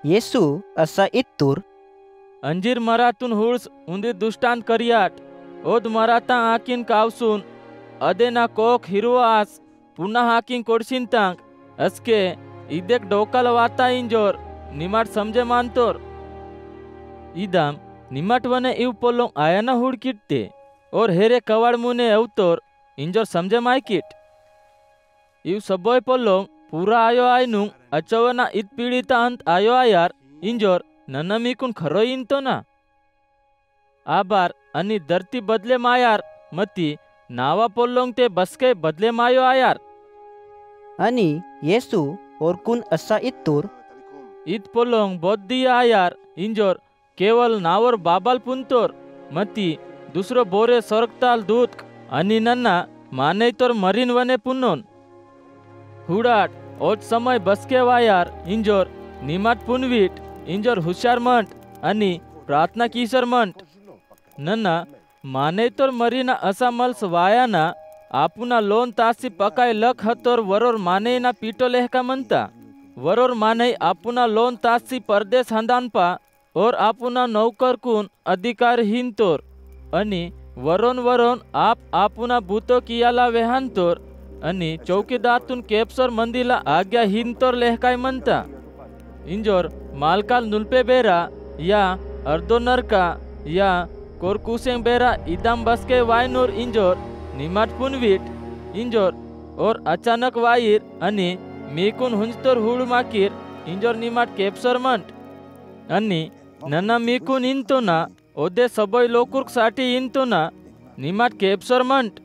येसू असा इत्तूर अंजीर मरातून हुळस उंदीर दुष्टांत करियाट ओद मराता आकीन कावसून अदेना कोक हिरवास पुन्हा हाकिंग कोडशिंतांक अस्के इदेक डोकाल वाता इंजोर निमाट समजे मानतोर इदाम निमाट वने इव पोलों आयाना हुड़किटते और हेरे कवाड़ मुने अवतोर इंजोर समझे मायकिट इव सबोय पोलों पूरा आयो आयनुंग अचवना इत पीड़िता अंत आयो आयार इंजोर ननमीकुन खरो इंतो ना आबार अनि धरती बदले मायार मती नावा पोलोंग ते बसके बदले मायो आयार आणि येसू ओरकुन असा इत्तूर इत पोलोंग बोद्दी आयार इंजोर केवल नावर बाबाल पुंतोर मती दुसरो बोरे सोरगताल दूत आणि नन्ना माने तोर मरीन वने पुन्नोन हुडाट ओट समय बसके वायार इंजोर निमाट पुनवीट इंजोर हुशार मंट आणि प्रार्थना कीसर मंट नन्ना माने तोर मरीना असा मल्स वायाना आपुना लोन तासी पकाय लख हतोर वरोर माने ना पीटो लेहका म्हणता वरोर माने आपुना लोन तासी परदेश हंदानपा और आपुना नौकर कुन अधिकार हिंतोर आणि वरोन वरोन आप आपुना भूतो कियाला वेहांतोर आणि चौकीदातून केपसोर मंदीला आज्ञा हिंतोर लेहकाय म्हणता इंजोर मालकाल नुल्पे बेरा या अर्धो नरका या कोरकुसेंग बेरा इदाम बसके वायनोर इंजोर निमाट पुनवीट इंजोर और अचानक वायर आणि मीकुन हुंजतोर हुड माकीर इंजोर निमाट केपसोर मंट आणि नन्ना मीकुन इंतो ना ओदे सबोय लोकुर्क साठी इंतो ना निमाट केपसोर मंट